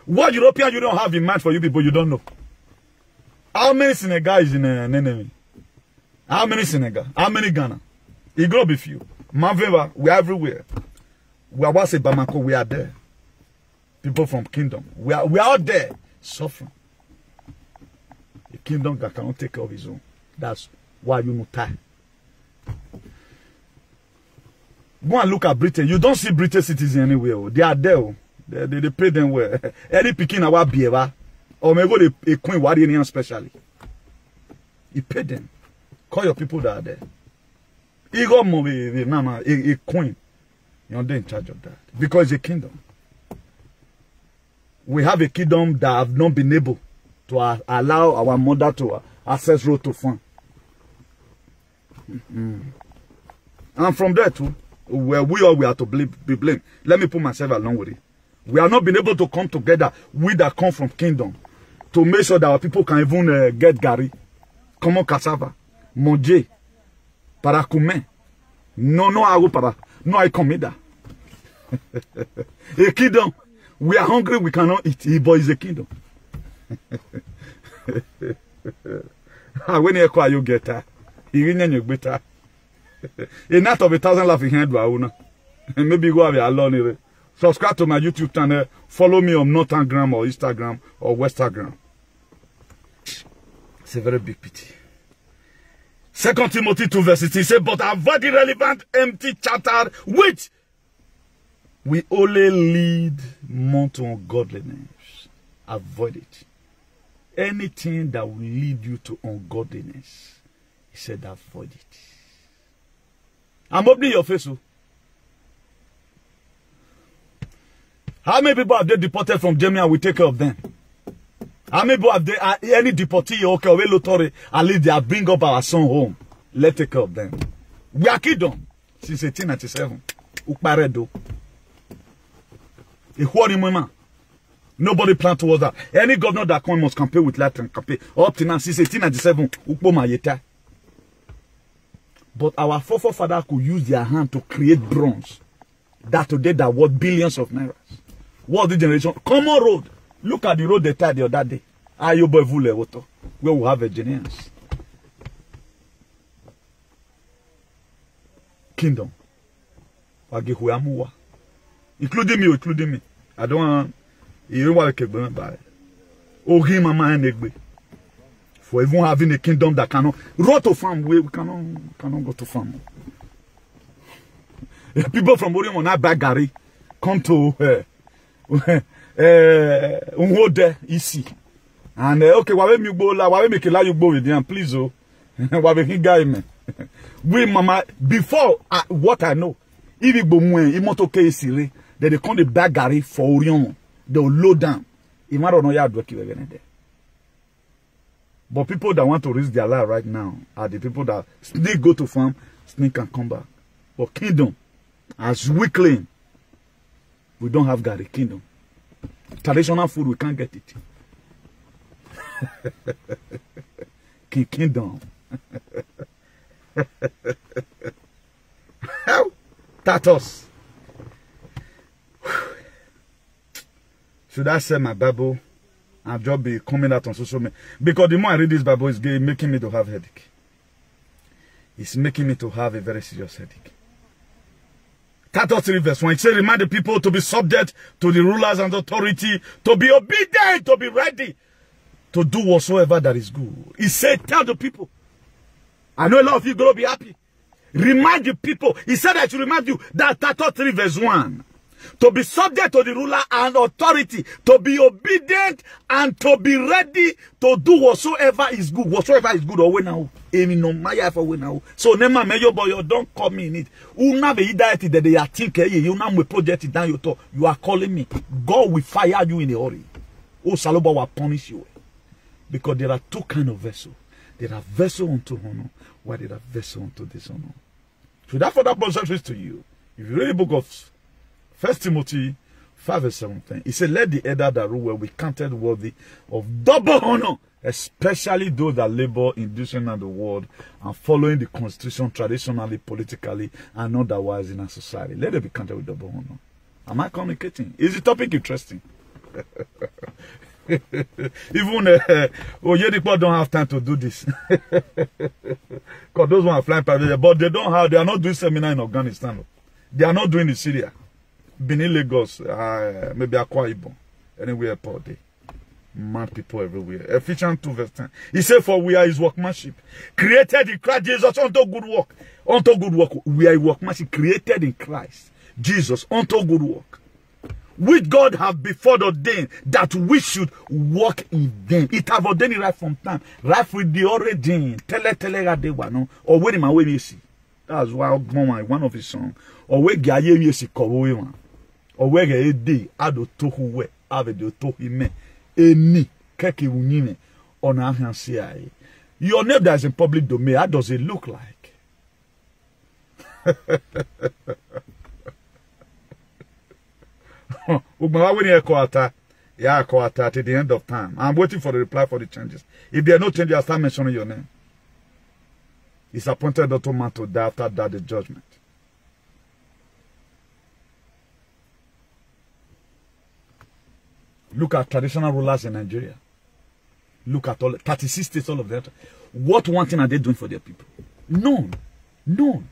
What European you don't have in mind for you people, you don't know. How many Senegal is in an enemy? How many Senegal? How many Ghana? It will be few. Manveva, we are everywhere. We are Wase Bamako, we are there. People from kingdom. We are out there suffering. The kingdom that cannot take care of his own. That's why you not tie. Go and look at Britain. You don't see British citizens anywhere. They are there. They pay them well. Any picking our beaver. Or maybe a queen warrior especially. He paid them. Call your people that are there. He got more a queen. You're not in charge of that. Because it's a kingdom. We have a kingdom that have not been able to allow our mother to access road to farm. And from there too, where we are to be blamed. Let me put myself along with it. We have not been able to come together, we that come from kingdom, to make sure that our people can even get gari, common cassava, monje, parakume. No, I comida. A kingdom. We are hungry, we cannot eat. But it's a kingdom. When you get that, you better. Enough of 1,000 laughing hand, maybe go have alone. Subscribe to my YouTube channel. Follow me on Northagram or Instagram or Westagram. It's a very big pity. 2 Timothy 2 verse 16 says, but avoid irrelevant, empty chatter, which we only lead more to ungodliness. Avoid it. Anything that will lead you to ungodliness, he said, avoid it. I'm opening your face. How many people have they deported from Germany and we take care of them? How many people have they, any deportee, okay, at least they bring up our son home. Let's take care of them. We are kingdom since 1897. Ukparedo. Nobody planned towards that. Any governor that comes must campaign with Latin campaign. Up to now, since 1897, Ukpoma Yeta. But our forefathers could use their hand to create bronze. That today that worth billions of naira. What the generation? Common road. Look at the road they tied the other day. Where we have engineers. Kingdom. Including me. I don't want you want to buy. Oh, him, mama, and egg. For even having a kingdom that cannot road to farm, we cannot go to farm. People from Orion on buy Gary come to Unwode easy. And okay, why me go la, why make you go with them, please oh. Why make guy me. We mama before what I know, if you go mwen, you moto easily, then they come the bag Gary for Orion. They will load down. You might not know how to work there. But people that want to risk their life right now are the people that sneak go to farm, sneak and come back. But kingdom, as we claim, we don't have Gary kingdom. Traditional food, we can't get it. Kingdom. How? Tatos. Should I sell my Bible and just be coming out on social media? Because the more I read this Bible, it's making me to have headache. It's making me to have a very serious headache. Titus 3 verse 1, it says, remind the people to be subject to the rulers and authority, to be obedient, to be ready, to do whatsoever that is good. He said, tell the people. I know a lot of you are going to be happy. Remind the people. He said I should remind you that Titus 3 verse 1. To be subject to the ruler and authority, to be obedient and to be ready to do whatsoever is good. Whatsoever is good, or when now, no matter for when now. So, nema me yo boy, don't call me in it. Una be that they are thinking, you now we project it down your top. You are calling me. God will fire you in a hurry. Oh, Saloba will punish you. Because there are two kinds of vessels. There are vessels unto honor, while there are vessels unto dishonor. So therefore, that brings to you. If you read the book of 1 Timothy 5 verse 17, he said, let the elder that rule well be counted worthy of double honor, especially those that labor in doing the word and following the constitution traditionally, politically, and otherwise in our society. Let them be counted with double honor. Am I communicating? Is the topic interesting? Even Oyedipo don't have time to do this. Because those ones are flying private, but they are not doing seminar in Afghanistan. They are not doing in Syria. Benin, Lagos, maybe Akwa Ibom, anywhere per day. Mad people everywhere. Ephesians 2 verse 10. He said, for we are his workmanship, created in Christ Jesus unto good work. Unto good work. We are workmanship created in Christ Jesus unto good work. which God have before ordained that we should walk in them. It have ordained it right from time. Right with the origin. Tele or wait my way see. That's why one of his songs. Or where gaye yesi kowe one. Or where a day ado tohu we ave do tohi me. Eni keke unime on our hands here. Your name that is in public domain, how does it look like? Yeah, at the end of time. I'm waiting for the reply for the changes. If there are no changes, I'll start mentioning your name. It's appointed Dr. Man to die, after that the judgment. Look at traditional rulers in Nigeria. Look at all 36 states, all of that. What one thing are they doing for their people? None. None.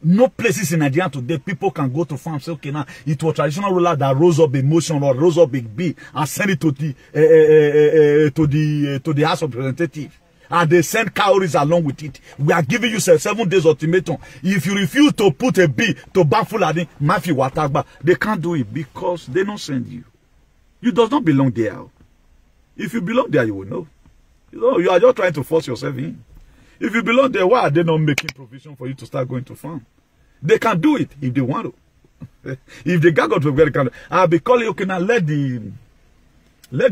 No places in Nigeria today people can go to farm and say, okay, now it was traditional ruler that rose up a motion or rose up big B and send it to the House of Representatives. And they send cowries along with it. We are giving you 7 days ultimatum. If you refuse to put a B to Bafulani, Mafi Watagba, they can't do it because they don't send you. You does not belong there. If you belong there, you will know. You are just trying to force yourself in. If you belong there, why are they not making provision for you to start going to farm? They can do it if they want to. If they got to where they can, I'll be calling, okay, now let the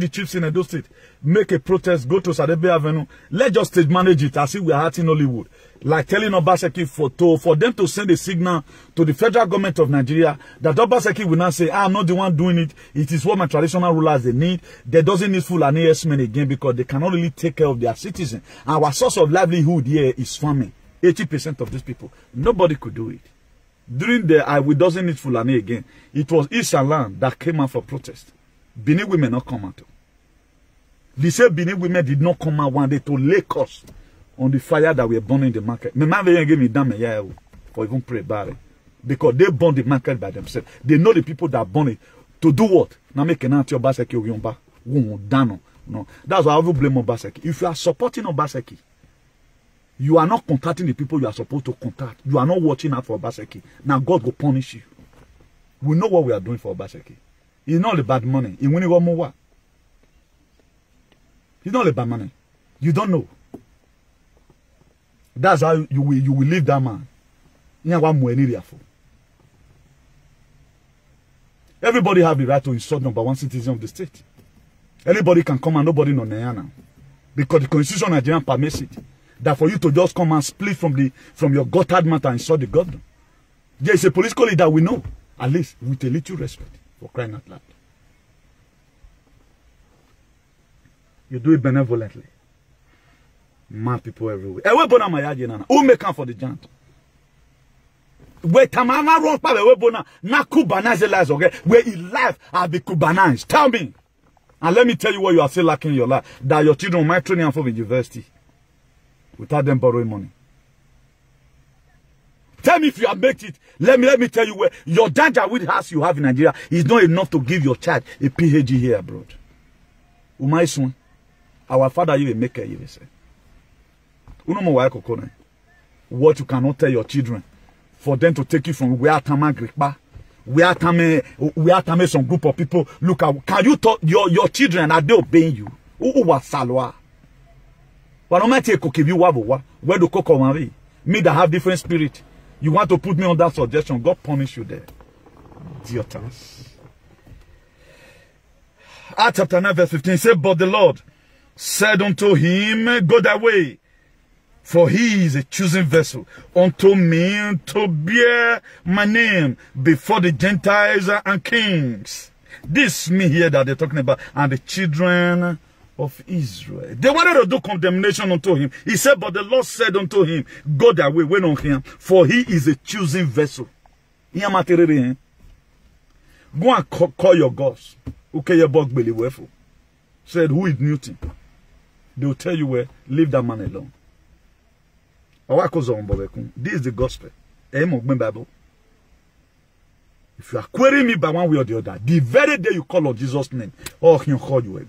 chiefs in Edo State make a protest, go to Sadebe Avenue. Let just stage manage it as if we are in Hollywood. Like telling Obaseki for them to send a signal to the federal government of Nigeria that Obaseki will not say, I'm not the one doing it. It is what my traditional rulers they need. They doesn't need full men again because they cannot really take care of their citizens. Our source of livelihood here is farming. 80% of these people. Nobody could do it. During the we doesn't need Fulani again. It was Eastern land that came out for protest. Benin women not come out. They say Benin women did not come out one day to lay cost on the fire that were burning in the market. My man gave me damn for even pray about it. Because they burn the market by themselves. They know the people that burn it. To do what? Now make an anti Obaseki Oyomba. No. That's why I will blame Obaseki. If you are supporting Obaseki, you are not contacting the people you are supposed to contact. You are not watching out for Obaseki. Now God will punish you. We know what we are doing for Obaseki. It's not about money. It's not about money. You don't know. That's how you will leave that man. Everybody have the right to insult number one citizen of the state. Anybody can come and nobody know now. Because the constitution of Nigeria permits it. That for you to just come and split from your gutted matter and insult the governor. There is a political leader we know. At least with a little respect. For crying out loud. You do it benevolently. Mad people everywhere. Who make come for the giant? Where Tamama wrong pa we bona na Kubanize lives okay? Where in life I'll be Kubanized. Tell me. And let me tell you what you are still lacking in your life. That your children might train for the university. Without them borrowing money. Tell me if you have made it. Let me tell you where your Janjaweed house you have in Nigeria is not enough to give your child a PhD here abroad. Umaisun. Our father you will make a you say. What you cannot tell your children for them to take you from where Tama Grikpa, where Tame some group of people look at. Can you talk your children are they obeying you? Who was Salwa? But no matter where do Coco Marie? Me that have different spirit. You want to put me on that suggestion? God punish you there. Idiotas. Acts chapter 9 verse 15 says, but the Lord said unto him, go thy way, for he is a chosen vessel unto me to bear my name before the Gentiles and kings. This me here that they're talking about, and the children of Israel. They wanted to do condemnation unto him. He said, but the Lord said unto him, go thy way, wait on him, for he is a chosen vessel. Go and call your gods. Said, who is Newton? They will tell you where, leave that man alone. This is the gospel. Bible. If you are querying me by one way or the other, the very day you call on Jesus' name, oh, he'll call you away.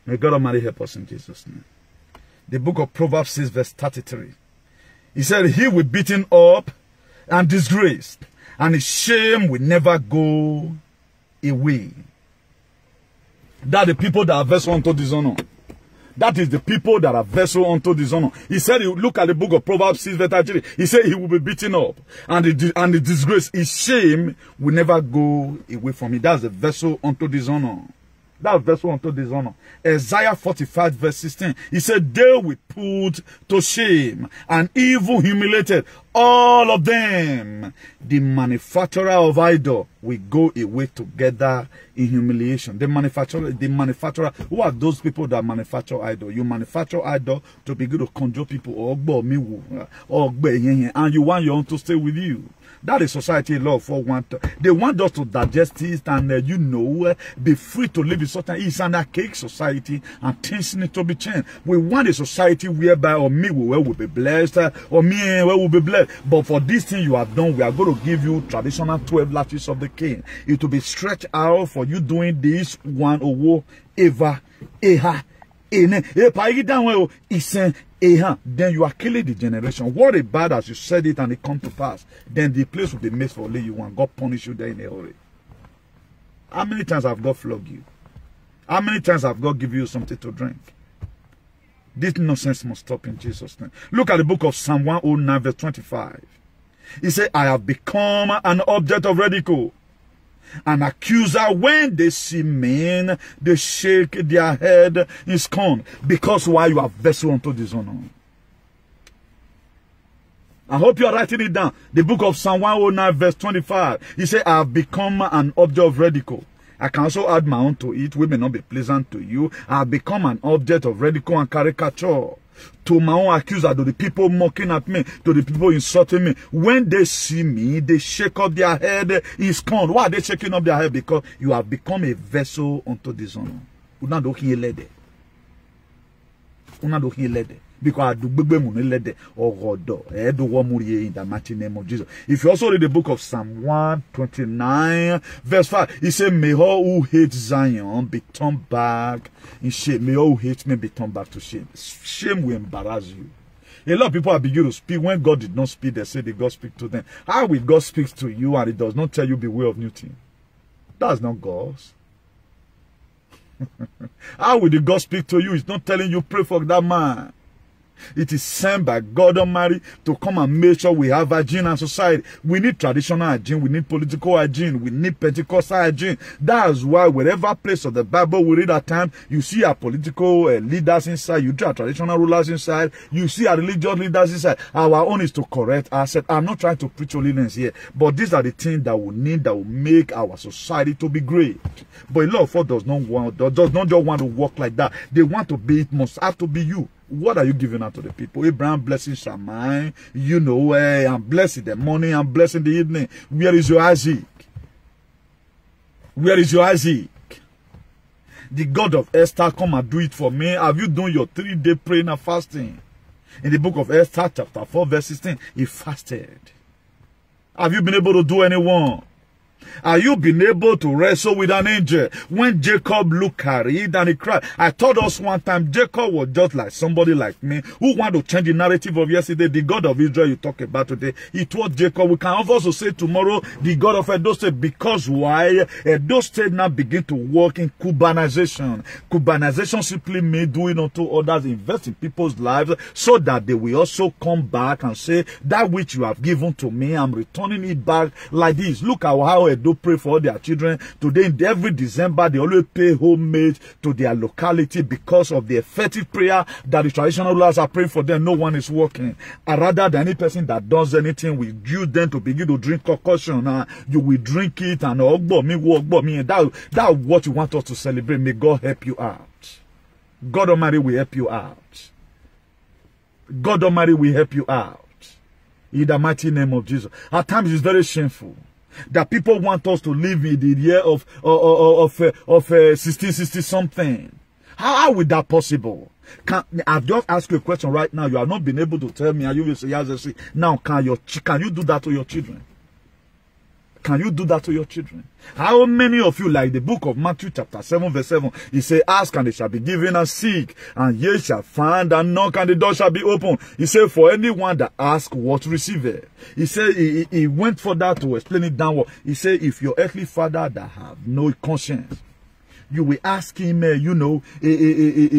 May God Almighty help us in Jesus' name. The book of Proverbs 6 verse 33. He said he will be beaten up and disgraced, and his shame will never go away. That the people that are vessel unto dishonor. That is the people that are vessel unto dishonor. He said, you look at the book of Proverbs 6 verse 3. He said he will be beaten up, and the disgrace, his shame will never go away from him. That's the vessel unto dishonor. That vessel unto dishonor. Isaiah 45 verse 16. He said, they will put to shame and evil humiliated all of them. The manufacturer of idol will go away together in humiliation. The manufacturer, who are those people that manufacture idol? You manufacture idol to be good to conjure people, and you want your own to stay with you. That is society law for one. They want us to digest it and, be free to live in certain. It's an archaic society and things need to be changed. We want a society whereby me will be blessed or me will be blessed. But for this thing you have done, we are going to give you traditional 12 lashes of the king. It will be stretched out for you doing this one or ever, then you are killing the generation. What about as you said it and it come to pass? Then the place will be made for only you and God punish you there in a hurry. How many times have God flogged you? How many times have God given you something to drink? This nonsense must stop in Jesus' name. Look at the book of Psalm 109 verse 25. He said, I have become an object of ridicule, an accuser. When they see men, they shake their head in scorn. Because why? You are vessel unto dishonor. I hope you are writing it down. The book of Psalm 109 verse 25. He said, I have become an object of ridicule. I can also add my own to it. We may not be pleasant to you. I have become an object of ridicule and caricature. To my own accuser, to the people mocking at me, to the people insulting me. When they see me, they shake up their head in scorn. Why are they shaking up their head? Because you have become a vessel unto dishonor. Because in the mighty name of Jesus. If you also read the book of Psalm 129 verse 5, he said, may all who hate Zion be turned back in shame. May all who hate me be turned back to shame. Shame will embarrass you. A lot of people are beginning to speak. When God did not speak, they say that God speak to them. How will God speak to you and it does not tell you beware of new thing? That's not God's. How will the God speak to you? It's not telling you pray for that man. It is sent by God Almighty to come and make sure we have hygiene in society. We need traditional hygiene. We need political hygiene. We need Pentecostal hygiene. That's why wherever place of the Bible we read at times, you see our political leaders inside. You see our traditional rulers inside. You see our religious leaders inside. Our own is to correct ourselves. I'm not trying to preach holiness here, but these are the things that we need that will make our society to be great. But a lot of us does not just want to work like that. They want to be, it must have to be you. What are you giving out to the people? Abraham blessing shall mine. I'm blessing the morning, I'm blessing the evening. Where is your Isaac? Where is your Isaac? The God of Esther, come and do it for me. Have you done your 3-day praying and fasting? In the book of Esther, chapter 4, verse 16, he fasted. Have you been able to do anyone? Are you been able to wrestle with an angel? When Jacob looked at it and he cried. I told us one time Jacob was just like somebody like me who want to change the narrative of yesterday. The God of Israel you talk about today, he told Jacob. We can also say tomorrow the God of Edo State. Because why? Edo State now begin to work in Cubanization. Cubanization simply means doing unto others, invest in people's lives so that they will also come back and say, that which you have given to me, I'm returning it back like this. Look at how Edo pray for all their children. Today, in every December, they always pay homage to their locality because of the effective prayer that the traditional rulers are praying for them. No one is working. Rather than any person that does anything, we use them to begin to drink concoction. You will drink it and and that's what you want us to celebrate. May God help you out. God Almighty will help you out. God Almighty will help you out. In the mighty name of Jesus. At times it's very shameful that people want us to live in the year of 1660 something. How is that possible? I've just asked you a question right now. You have not been able to tell me, and you will say, yes, now can you do that to your children? Can you do that to your children? How many of you, like the book of Matthew chapter 7 verse 7, he said, ask and it shall be given, and seek and ye shall find, and knock and the door shall be opened. He said, for anyone that asks, what receiveth. He said, he went for that to explain it downward. He said, if your earthly father that have no conscience, you will ask him, a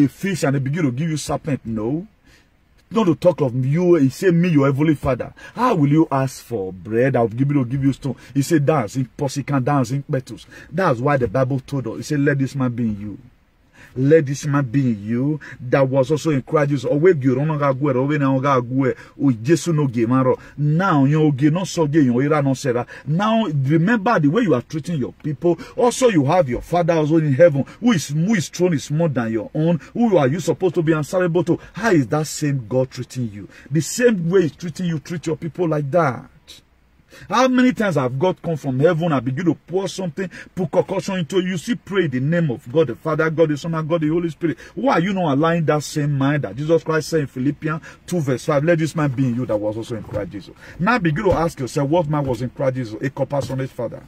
fish, and he begin to give you serpent. No. Not to talk of you, he said, me, your heavenly father. How will you ask for bread? I'll give you stone. He said, dance in Posican, dance in Petus. That's why the Bible told us. He said, let this man be in you. Let this man be in you. That was also in Christ Jesus. Now, you not so gay. Now, remember the way you are treating your people. Also, you have your Father also in heaven, whose throne is more than your own. Who are you supposed to be answerable to? How is that same God treating you? The same way he's treating you, treat your people like that. How many times have God come from heaven and begin to pour something, put concussion into you? See, pray the name of God the Father, God the Son, and God the Holy Spirit. Why are you not allowing that same mind that Jesus Christ said in Philippians 2 verse 5, let this man be in you that was also in Christ Jesus? Now begin to ask yourself, what man was in Christ Jesus? A compassionate father.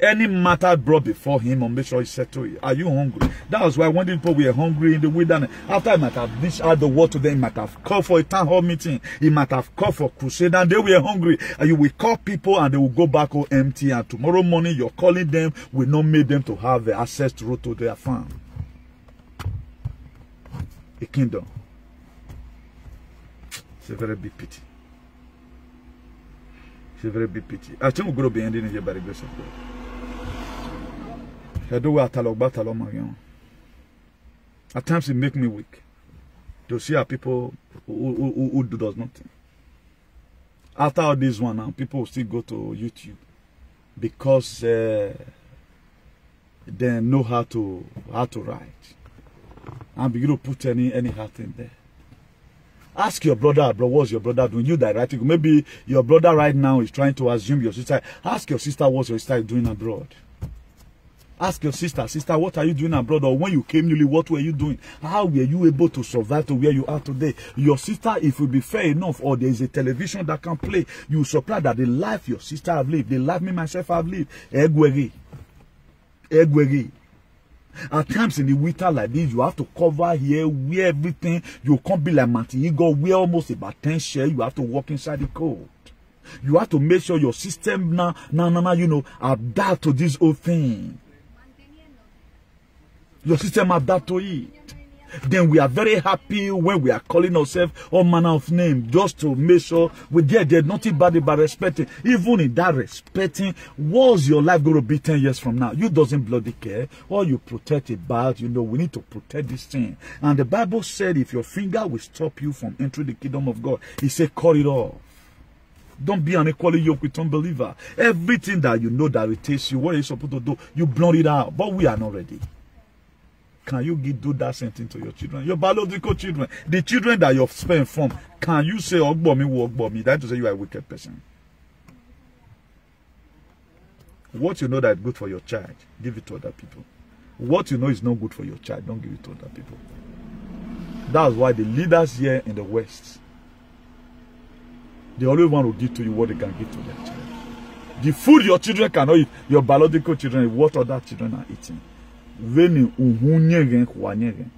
Any matter brought before him, or make sure he said to you, are you hungry? That was why when the people were hungry in the wilderness, after he might have dished out the word to them, he might have called for a town hall meeting, he might have called for crusade, and they were hungry. And you will call people and they will go back home empty, and tomorrow morning you're calling them will not make them to have the access to their farm. A kingdom. It's a very big pity. It's a very big pity. I think we're going to be ending here by the grace of God. At times it makes me weak to see how people who does nothing. After all this one now, people will still go to YouTube because they know how to write and begin to put any heart in there. Ask your brother, bro, what's your brother doing? You that writing. Maybe your brother right now is trying to assume your sister. Ask your sister what's your sister doing abroad. Ask your sister, what are you doing abroad? Or when you came newly, what were you doing? How were you able to survive to where you are today? Your sister, if it be fair enough, or there is a television that can play, you surprise that the life your sister have lived, the life me myself have lived. Egweri. At times in the winter like this, you have to cover here, wear everything. You can't be like Martin Eagle, wear almost about 10 share. You have to walk inside the cold. You have to make sure your system now, adapt to this whole thing. Your system adapt to it. Then we are very happy when we are calling ourselves all manner of names, just to make sure we there's nothing bad about respecting. Even in that respecting, what's your life going to be 10 years from now? You doesn't bloody care. All you protect about, we need to protect this thing. And the Bible said if your finger will stop you from entering the kingdom of God, he said cut it off. Don't be unequally yoked with unbeliever. Everything that you know that irritates you, what are you supposed to do? You blot it out. But we are not ready. Can you do that same thing to your children? Your biological children. The children that you've spent from. Can you say, Ogbomi? That to say you are a wicked person. What you know that is good for your child, give it to other people. What you know is not good for your child, don't give it to other people. That's why the leaders here in the West, they always want to give to you what they can give to their child. The food your children cannot eat, your biological children, what other children are eating. Veni uhunyegen kwanyegen.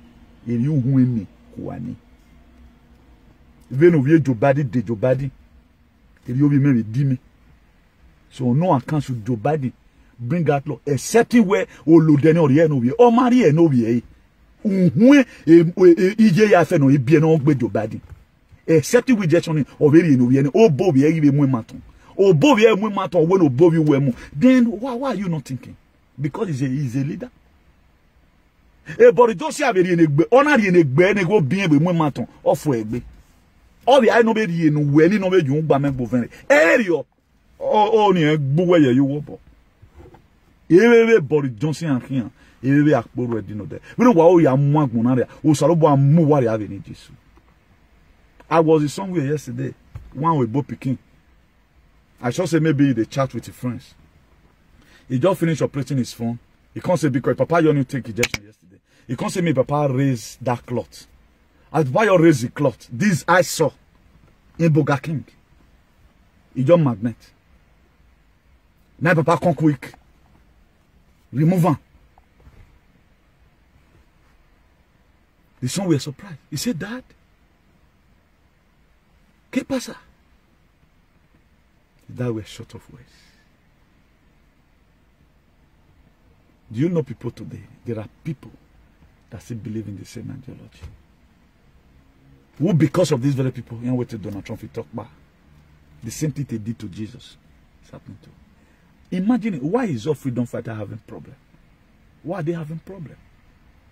Eri uhueni kwani. Veni uye jobadi de jobadi. Eri obi me dimi. So no account to jobadi. Bring out law. Except where olodeni or ye no be. O mari e no be. Uhue ije ya fe no ebie no gbe jobadi. Except we just on o very no be any obo be e mu maton. Obo be mu maton when obo be we mu. Then why are you not thinking? Because he's a leader. But don't see a very honorary in a gbe go bien be mu maton ofo egbe. All the I know be no we no be you gba me boven. Area o ni egbo we you wo bo. Ewe Boris Johnson and here. Ewe akporo edi no de. We know wa o ya mu agbon na re. O soro bo amu wari ave ni Jesu. I was somewhere yesterday. One with Bob Pikin. I should say maybe they chat with his friends. He just finished operating his phone. He can't say because Papa you only take injection yesterday. He can't say me Papa raised that cloth. As why you raise the cloth? This I saw in Burger King. He just magnet. Now Papa come quick. Remove him. The son were surprised. He said, Dad, ¿qué pasa? The dad were short of words. Do you know people today? There are people that still believe in the same ideology. Who, because of these very people, you know what Donald Trump will talk about? The same thing they did to Jesus is happening to. Imagine, why is all freedom fighter having problem? Why are they having problem?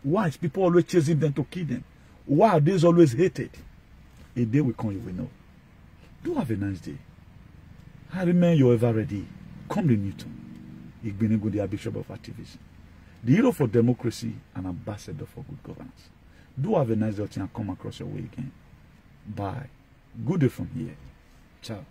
Why is people always chasing them to kill them? Why are they always hated? A day will come, you will know. Do have a nice day. I remain you ever ready. Come to Newton. Igbeneghu, the Bishop of Activism, the hero for democracy and ambassador for good governance. Do have a nice day and come across your way again. Bye. Good day from here. Ciao.